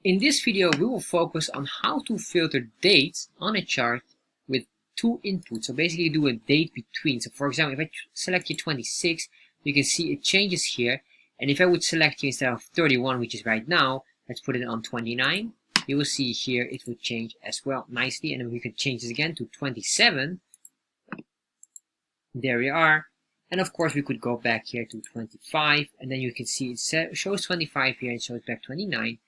In this video, we will focus on how to filter dates on a chart with two inputs. So basically do a date between. So for example, if I select here 26, you can see it changes here. And if I would select here instead of 31, which is right now, let's put it on 29. You will see here it will change as well nicely. And then we can change this again to 27. There we are. And of course, we could go back here to 25. And then you can see it shows 25 here and shows back 29.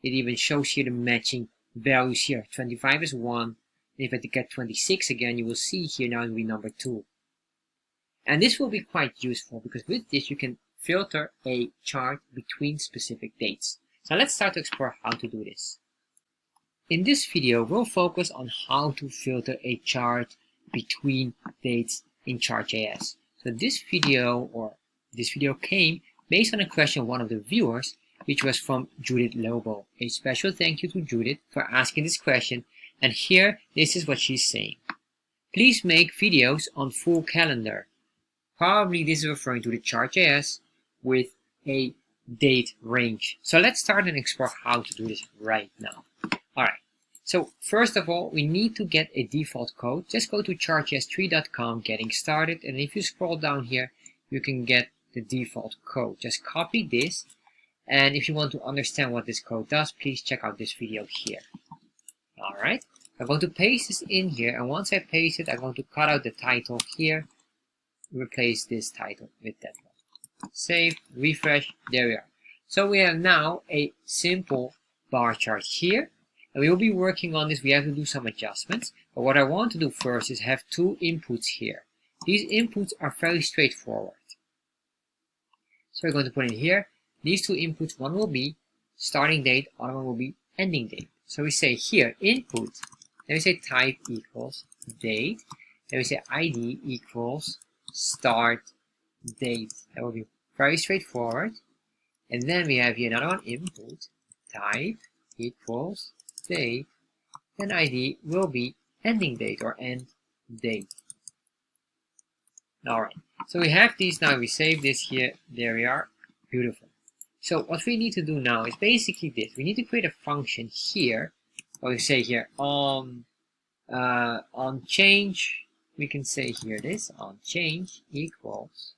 It even shows here the matching values here. 25 is 1. And if I get 26 again, you will see here now it will be number 2. And this will be quite useful because with this you can filter a chart between specific dates. So let's start to explore how to do this. In this video, we'll focus on how to filter a chart between dates in Chart.js. So this video came based on a question of one of the viewers, which was from Judith Lobo. A special thank you to Judith for asking this question. And here, this is what she's saying. Please make videos on full calendar. Probably this is referring to the Chartjs with a date range. So let's start and explore how to do this right now. Alright, so first of all, we need to get a default code. Just go to chartjs3.com, getting started. And if you scroll down here, you can get the default code. Just copy this. And if you want to understand what this code does, please check out this video here. Alright, I'm going to paste this in here, and once I paste it, I'm going to cut out the title here, replace this title with that one. Save, refresh, there we are. So we have now a simple bar chart here, and we will be working on this. We have to do some adjustments, but what I want to do first is have two inputs here. These inputs are very straightforward. So we're going to put in here. These two inputs, one will be starting date, other one will be ending date. So we say here input, then we say type equals date, then we say ID equals start date. That will be very straightforward. And then we have here another one, input type equals date, and ID will be ending date or end date. Alright, so we have these now, we save this here, there we are, beautiful. So what we need to do now is basically this. We need to create a function here, or we say here on change. We can say here this on change equals.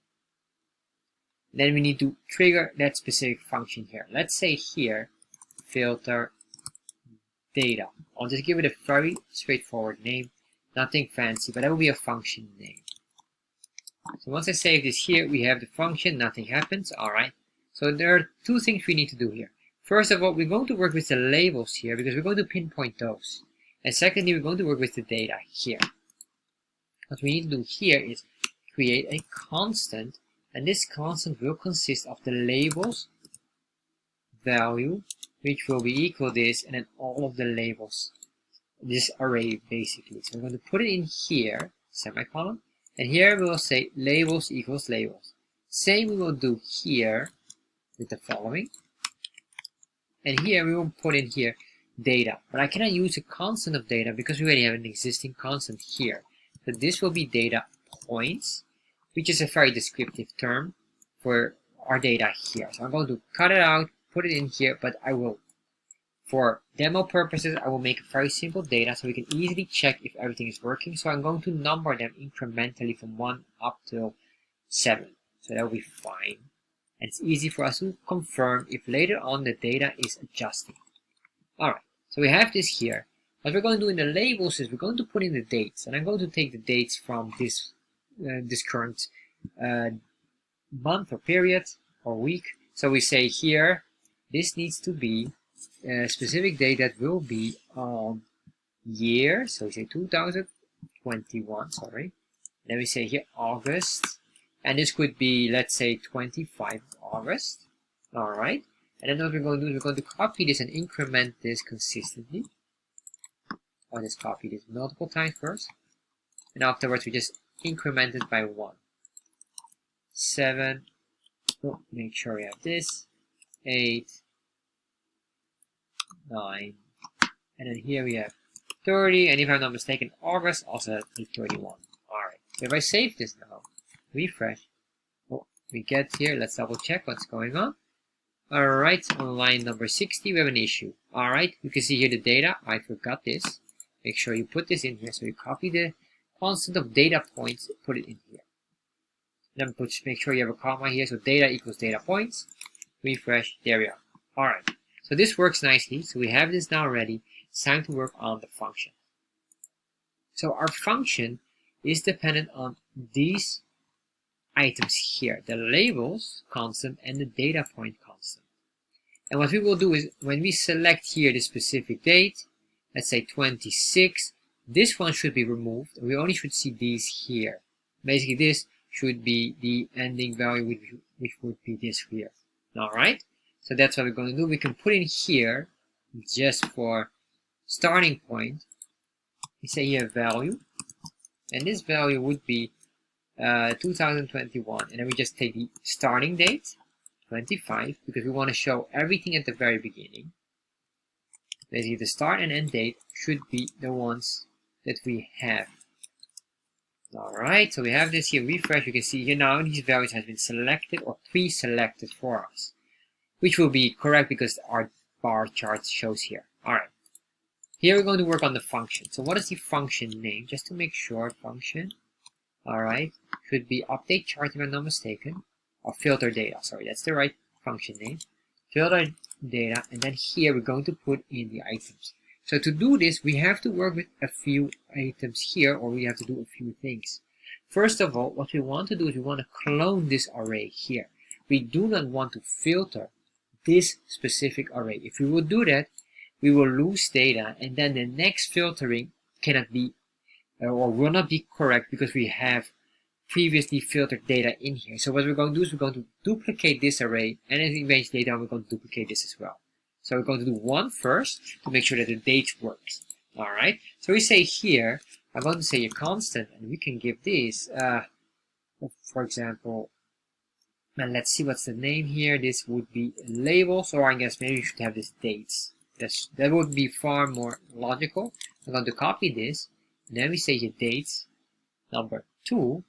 Then we need to trigger that specific function here. Let's say here filter data. I'll just give it a very straightforward name, nothing fancy, but that will be a function name. So once I save this here, we have the function. Nothing happens. All right. So there are two things we need to do here. First of all, we're going to work with the labels here because we're going to pinpoint those. And secondly, we're going to work with the data here. What we need to do here is create a constant, and this constant will consist of the labels value, which will be equal to this, and then all of the labels, this array basically. So we're going to put it in here, semicolon, and here we will say labels equals labels. Same we will do here with the following, and here we will put in here data, but I cannot use a constant of data because we already have an existing constant here. So this will be data points, which is a very descriptive term for our data here. So I'm going to cut it out, put it in here, but I will, for demo purposes, I will make a very simple data so we can easily check if everything is working. So I'm going to number them incrementally from 1 up till 7. So that will be fine. And it's easy for us to confirm if later on the data is adjusting. Alright, so we have this here. What we're going to do in the labels is we're going to put in the dates. And I'm going to take the dates from this current month or period or week. So we say here, this needs to be a specific date that will be on year. So we say 2021, sorry. Then we say here August. And this could be, let's say, 25 August. Alright. And then what we're going to do is we're going to copy this and increment this consistently. I'll just copy this multiple times first. And afterwards we just increment it by 1. 7. Oh, make sure we have this. 8. 9. And then here we have 30. And if I'm not mistaken, August also has 31. Alright. So if I save this now, refresh, we get here, let's double check what's going on. Alright, on line number 60 we have an issue. Alright, you can see here the data. I forgot this. Make sure you put this in here. So you copy the constant of data points, put it in here. Then make sure you have a comma here. So data equals data points. Refresh. There we are. Alright, so this works nicely. So we have this now ready. It's time to work on the function. So our function is dependent on these items here, the labels constant and the data point constant. And what we will do is when we select here the specific date, let's say 26, this one should be removed. We only should see these here. Basically this should be the ending value, which would be this here. Alright, so that's what we're going to do. We can put in here just for starting point. We say here value, and this value would be 2021, and then we just take the starting date 25 because we want to show everything at the very beginning. Basically the start and end date should be the ones that we have. Alright, so we have this here. Refresh. You can see here now these values have been selected or pre-selected for us, which will be correct because our bar chart shows here. Alright, here we're going to work on the function. So what is the function name? Just to make sure, function, alright, should be update chart if I'm not mistaken, or filter data. Sorry, that's the right function name. Filter data, and then here we're going to put in the items. So to do this, we have to work with a few items here, or we have to do a few things. First of all, what we want to do is we want to clone this array here. We do not want to filter this specific array. If we would do that, we will lose data, and then the next filtering cannot be or will not be correct because we have previously filtered data in here. So what we're going to do is we're going to duplicate this array, and then eventually later on we're going to duplicate this as well. So we're going to do one first to make sure that the date works. Alright, so we say here, I'm going to say a constant, and we can give this, for example, and let's see what's the name here. This would be labels, or I guess maybe we should have this dates. That would be far more logical. I'm going to copy this, and then we say here dates number 2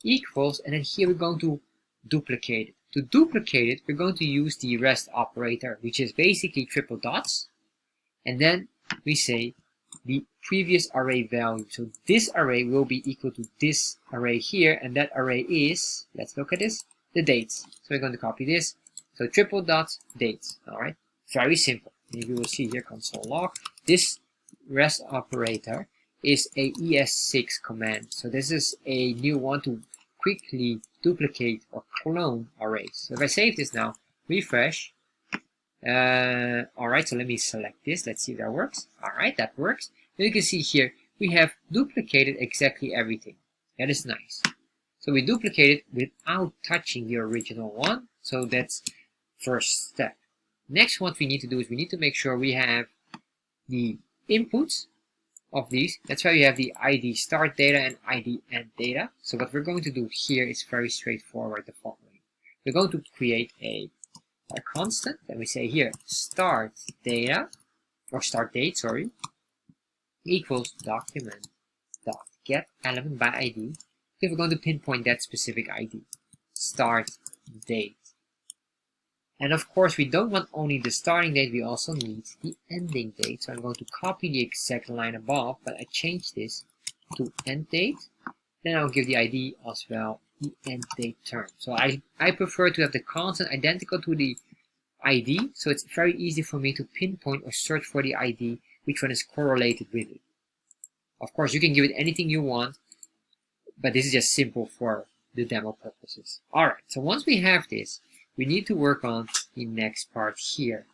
equals, and then here we're going to duplicate it. To duplicate it, we're going to use the rest operator, which is basically triple dots, and then we say the previous array value. So this array will be equal to this array here, and that array is, let's look at this, the dates. So we're going to copy this. So triple dots dates. Alright, very simple. And you will see here console log. This rest operator is a ES6 command. So this is a new one to quickly duplicate or clone arrays. So if I save this now, refresh. Alright, so let me select this. Let's see if that works. Alright, that works. And you can see here we have duplicated exactly everything. That is nice. So we duplicated without touching the original one. So that's first step. Next, what we need to do is we need to make sure we have the inputs of these. That's why we have the ID start data and ID end data. So what we're going to do here is very straightforward, the following. We're going to create a constant, and we say here start data, or start date, sorry, equals document dot get element by ID. We're going to pinpoint that specific ID, start date. And of course, we don't want only the starting date, we also need the ending date. So I'm going to copy the exact line above, but I change this to end date. Then I'll give the ID as well, the end date term. So I prefer to have the constant identical to the ID, so it's very easy for me to pinpoint or search for the ID, which one is correlated with it. Of course, you can give it anything you want, but this is just simple for the demo purposes. Alright, so once we have this, we need to work on the next part here.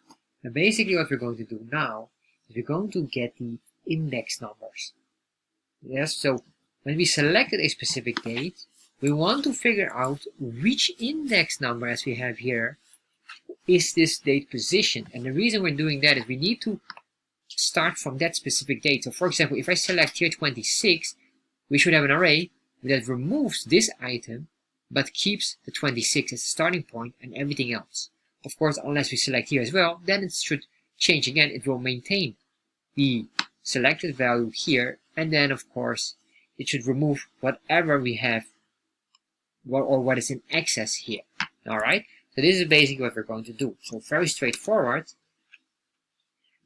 And basically what we're going to do now is we're going to get the index numbers. Yes, so when we selected a specific date, we want to figure out which index number, as we have here, is this date position. And the reason we're doing that is we need to start from that specific date. So for example, if I select here 26, we should have an array that removes this item but keeps the 26 as a starting point and everything else. Of course, unless we select here as well, then it should change again. It will maintain the selected value here, and then of course it should remove whatever we have or what is in excess here. Alright, So this is basically what we're going to do. So very straightforward.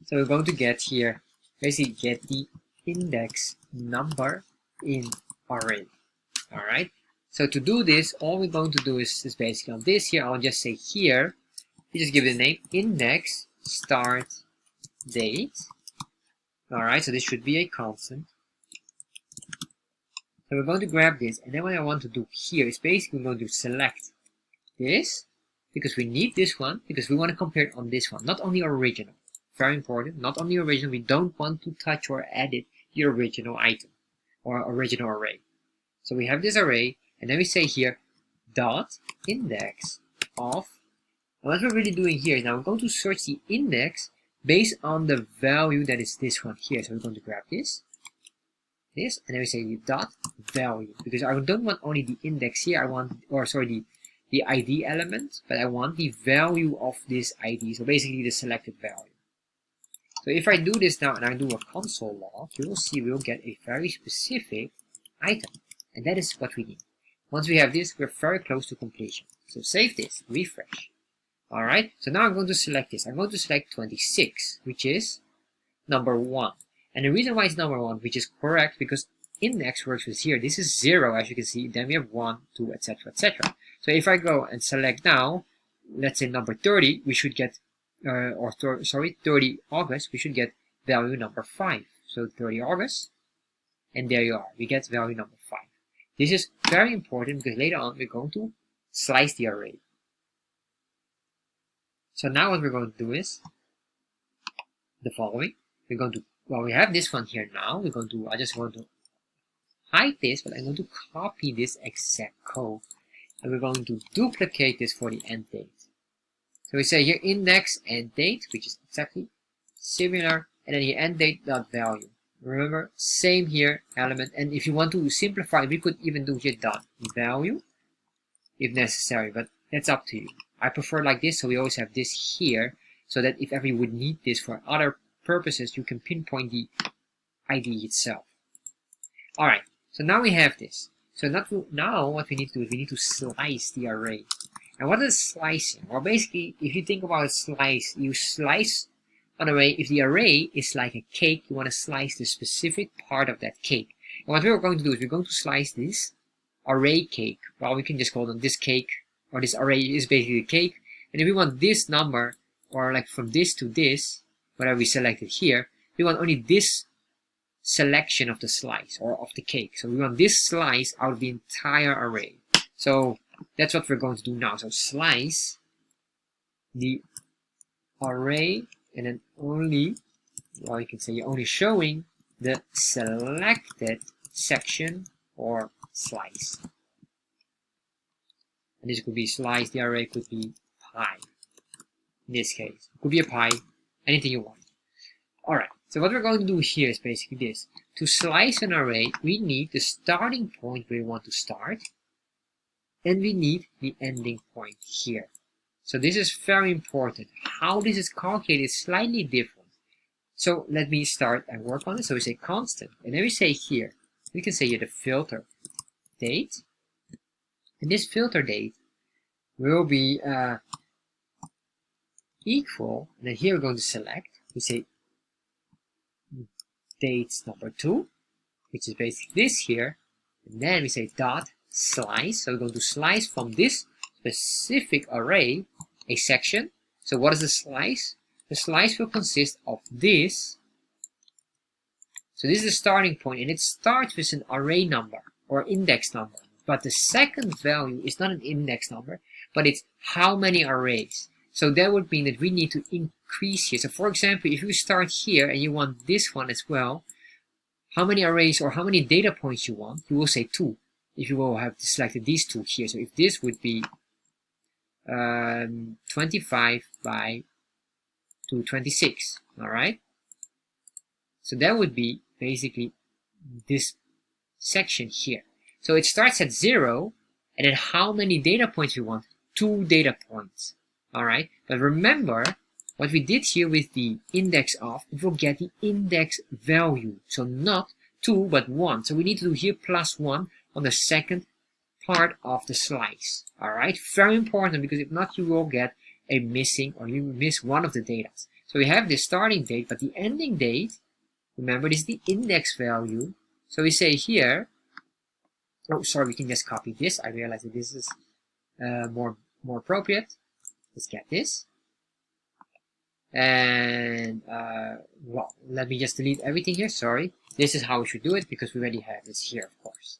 So we're going to get here, basically get the index number in array. Alright. So to do this, all we're going to do is basically on this here, I'll just say here, you just give it a name, index start date. Alright, so this should be a constant. So we're going to grab this, and then what I want to do here is basically we're going to select this, because we need this one, because we want to compare it on this one, not on the original. Very important, not on the original, we don't want to touch or edit the original item, or original array. So we have this array, and then we say here, dot index of, and what we're really doing here is now we're going to search the index based on the value that is this one here. So we're going to grab this, and then we say dot value, because I don't want only the index here, I want, or sorry, the ID element, but I want the value of this ID, so basically the selected value. So if I do this now and I do a console log, you will see we'll get a very specific item, and that is what we need. Once we have this, we're very close to completion. So save this, refresh. Alright, so now I'm going to select this. I'm going to select 26, which is number 1. And the reason why it's number 1, which is correct, because index works with here. This is 0, as you can see. Then we have 1, 2, etc., etc. So if I go and select now, let's say number 30, we should get, 30 August, we should get value number 5. So 30 August, and there you are. We get value number 5. This is very important because later on we're going to slice the array. So now what we're going to do is the following. We're going to, well, we have this one here now. We're going to, I just want to hide this, but I'm going to copy this exact code. And we're going to duplicate this for the end date. So we say here index end date, which is exactly similar, and then here end date dot value. Remember, same here, element. And if you want to simplify, we could even do here dot value if necessary, but that's up to you. I prefer like this, so we always have this here, so that if ever you would need this for other purposes, you can pinpoint the ID itself. Alright, so now we have this. So now what we need to do is we need to slice the array. And what is slicing? Well, basically, if you think about a slice, you slice an array. If the array is like a cake, you want to slice the specific part of that cake. And what we're going to do is we're going to slice this array cake. Well, we can just call them this cake, or this array is basically a cake. And if we want this number, or like from this to this, whatever we selected here, we want only this selection of the slice, or of the cake. So we want this slice out of the entire array. So that's what we're going to do now. So slice the array, and then only, well, you can say you're only showing the selected section or slice. And this could be slice, the array could be pie. In this case, it could be a pie, anything you want. Alright, so what we're going to do here is basically this. To slice an array, we need the starting point where we want to start, and we need the ending point here. So this is very important. How this is calculated is slightly different. So let me start and work on it. So we say constant, and then we say here, we can say here the filter date, and this filter date will be equal, and then here we're going to select, we say dates number 2, which is basically this here, and then we say dot slice. So we're going to slice from this specific array a section. So what is the slice? The slice will consist of this. So this is the starting point, and it starts with an array number or index number. But the second value is not an index number, but it's how many arrays. So that would mean that we need to increase here. So for example, if you start here and you want this one as well, how many arrays or how many data points you want, you will say 2. If you will have selected these 2 here. So if this would be 25 by 226, alright? So that would be basically this section here. So it starts at 0, and then how many data points we want? 2 data points. Alright? But remember, what we did here with the index of, it will get the index value. So not 2, but 1. So we need to do here plus 1 on the second part of the slice. All right, very important, because if not, you will get a missing, or you miss one of the data. So we have the starting date, but the ending date, remember, this is the index value. So we say here, oh, sorry, we can just copy this. I realize that this is more appropriate. Let's get this. And well, let me just delete everything here. Sorry, this is how we should do it, because we already have this here, of course.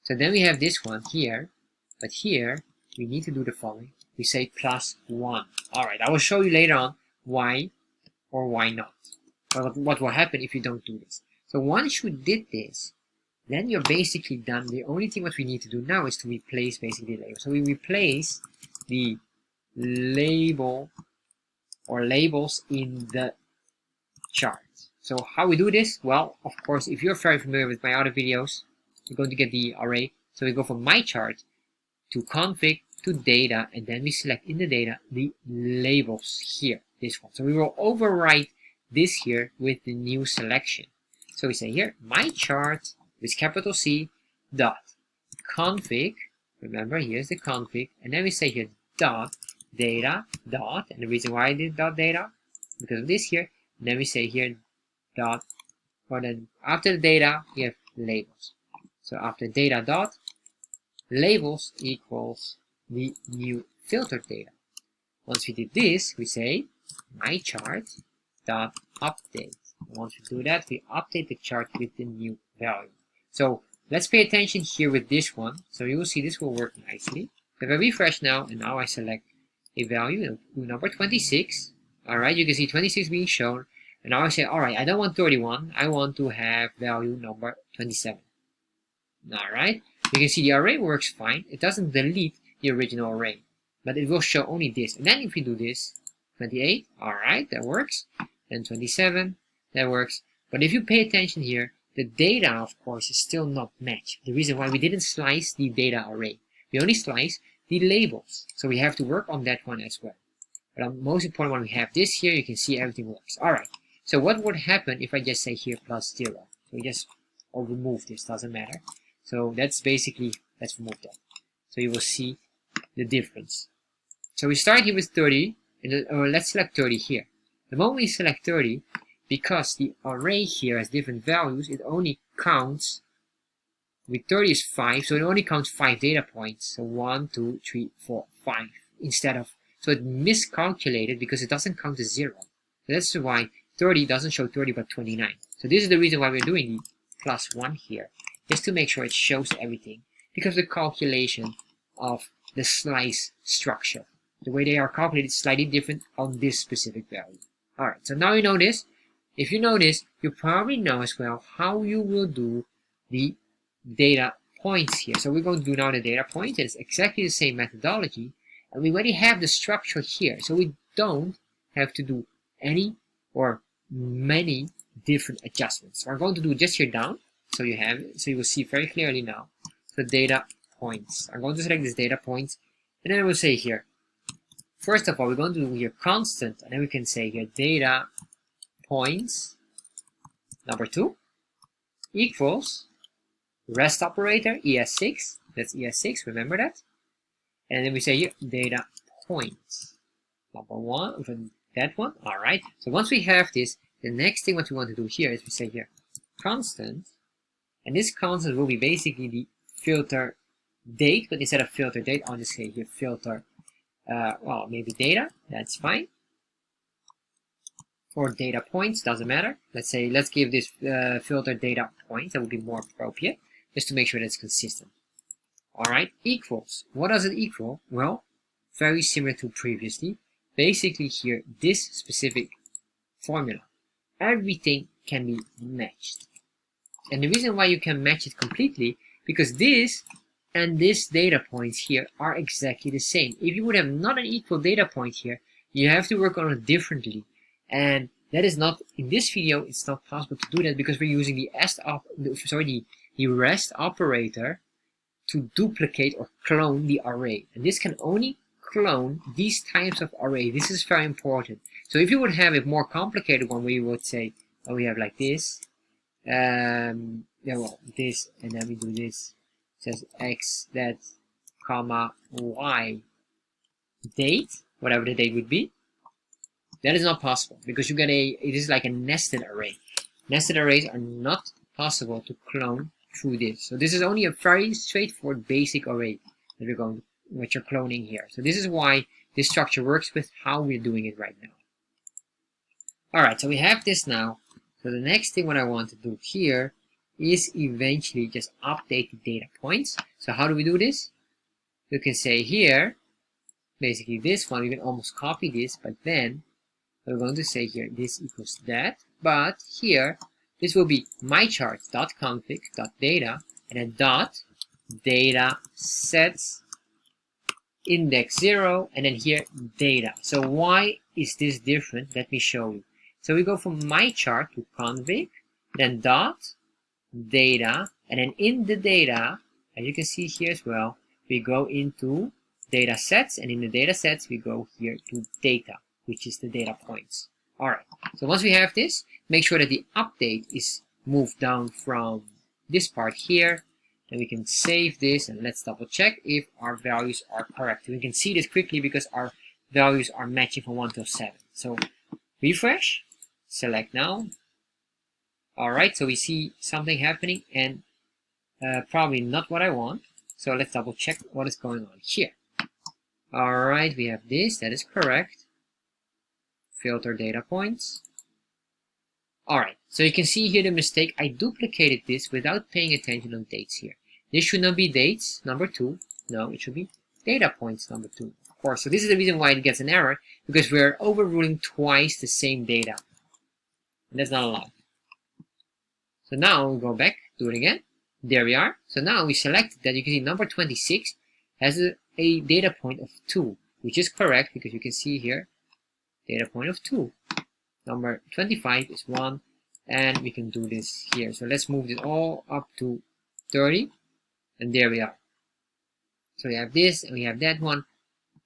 So then we have this one here, but here we need to do the following. We say +1. All right, I will show you later on why or why not, or what will happen if you don't do this. So once you did this, then you're basically done. The only thing what we need to do now is to replace basically the label. So we replace the label or labels in the chart. So how we do this? Well, of course, if you're very familiar with my other videos, you're going to get the array. So we go from my chart to config to data, and then we select in the data the labels here, this one. So we will overwrite this here with the new selection. So we say here my chart with capital C dot config. Remember, here's the config, and then we say here dot data dot, and the reason why I did dot data, because of this here. And then we say here dot, or then after the data we have labels. So after data dot labels equals the new filtered data. Once we did this, we say my chart dot update. Once we do that, we update the chart with the new value. So let's pay attention here with this one. So you will see this will work nicely. If I refresh now, and now I select a value, number 26. All right, you can see 26 being shown. And now I say, all right, I don't want 31. I want to have value number 27. All right, you can see the array works fine. It doesn't delete the original array, but it will show only this. And then if we do this, 28, all right, that works. And 27, that works. But if you pay attention here, the data, of course, is still not matched. The reason why we didn't slice the data array. We only slice the labels. So we have to work on that one as well. But the most important one, we have this here. You can see everything works. All right. So what would happen if I just say here +0? So we just, or remove this, doesn't matter. So that's basically, let's remove that. So you will see the difference. So we start here with 30, or let's select 30 here. The moment we select 30, because the array here has different values, it only counts, with 30 is 5, so it only counts 5 data points. So 1, 2, 3, 4, 5, instead of, so it miscalculated because it doesn't count as 0. So that's why 30 doesn't show 30 but 29. So this is the reason why we're doing the +1 here, just to make sure it shows everything, because the calculation of the slice structure, the way they are calculated is slightly different on this specific value. Alright, so now you know this. If you know this, you probably know as well how you will do the data points here. So we're going to do now the data points. It's exactly the same methodology, and we already have the structure here. So we don't have to do any or many different adjustments. So we're going to do just here down. So you have it. So you will see very clearly now the data points. I'm going to select this data points, and then I will say here, first of all, we're going to do here constant, and then we can say here data points number 2 equals rest operator ES6. That's ES6, remember that. And then we say here data points number 1 for that one. All right, so once we have this, the next thing what we want to do here is we say here constant, and this constant will be basically the filter date, but instead of filter date, I'll just say here filter well, maybe data, that's fine, or data points, doesn't matter. Let's say, let's give this filter data points. That would be more appropriate, just to make sure that's consistent. All right, equals. What does it equal? Well, very similar to previously. Basically here, this specific formula, everything can be matched. And the reason why you can match it completely, because this and this data points here are exactly the same. If you would have not an equal data point here, you have to work on it differently. And that is not, in this video, it's not possible to do that because we're using the rest operator to duplicate or clone the array. And this can only clone these types of array. This is very important. So if you would have a more complicated one where you would say, oh, we have like this, yeah, well, this, and then we do this, it says X, that, comma y date, whatever the date would be. That is not possible because you get it is like a nested array. Nested arrays are not possible to clone through this. So this is only a very straightforward basic array that what you're cloning here. So this is why this structure works with how we're doing it right now. Alright, so we have this now. So the next thing what I want to do here is eventually just update the data points. So how do we do this? You can say here, basically this one, we can almost copy this, but then we're going to say here this equals that, but here this will be mychart.config.data and then dot data sets index 0 and then here data. So why is this different? Let me show you. So we go from mychart to config, then dot data, and then in the data, as you can see here as well, we go into data sets, and in the data sets we go here to data, which is the data points. Alright, so once we have this, make sure that the update is moved down from this part here, and we can save this, and let's double check if our values are correct. We can see this quickly because our values are matching from 1 to 7. So refresh, select now. Alright, so we see something happening and probably not what I want. So let's double check what is going on here. Alright, we have this, that is correct. Filter data points. Alright, so you can see here the mistake. I duplicated this without paying attention on dates here. This should not be dates number 2. No, it should be data points number 2. Of course, so this is the reason why it gets an error, because we're overruling twice the same data. And that's not allowed. So now we'll go back, do it again. There we are. So now we selected that. You can see number 26 has a data point of 2, which is correct because you can see here data point of 2. Number 25 is 1, and we can do this here. So let's move this all up to 30, and there we are. So we have this, and we have that one.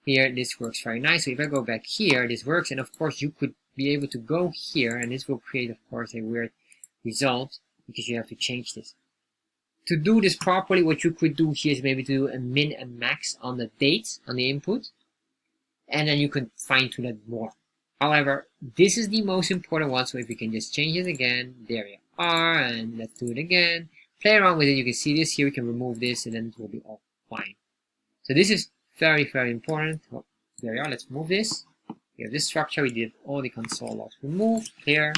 Here, this works very nice. So if I go back here, this works, and of course you could be able to go here, and this will create, of course, a weird result because you have to change this. To do this properly, what you could do here is maybe to do a min and max on the dates on the input, and then you can fine tune it more. However, this is the most important one, so if we can just change it again, there we are, and let's do it again. Play around with it, you can see this here, we can remove this, and then it will be all fine. So this is very, very important. Oh, there we are, let's move this. We have this structure, we did all the console logs removed, clear.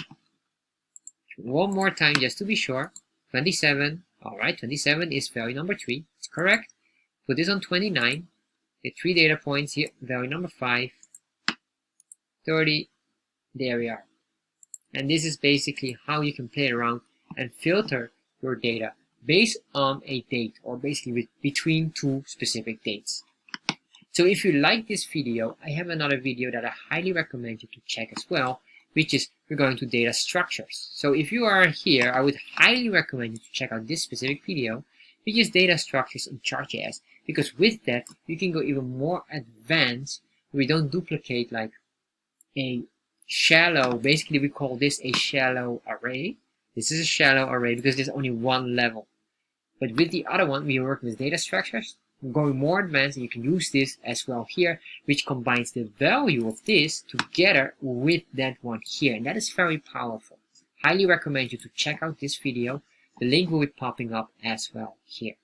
One more time just to be sure. 27, alright, 27 is value number 3, it's correct. Put this on 29, get 3 data points here, value number 5. 30, there we are. And this is basically how you can play around and filter your data based on a date, or basically between 2 specific dates. So if you like this video, I have another video that I highly recommend you to check as well, which is we're going to data structures. So if you are here, I would highly recommend you to check out this specific video, which is data structures in Chartjs, because with that you can go even more advanced. We don't duplicate like a shallow, basically we call this a shallow array. This is a shallow array because there's only one level. But with the other one, we are working with data structures. We're going more advanced, and you can use this as well here, which combines the value of this together with that one here. And that is very powerful. Highly recommend you to check out this video. The link will be popping up as well here.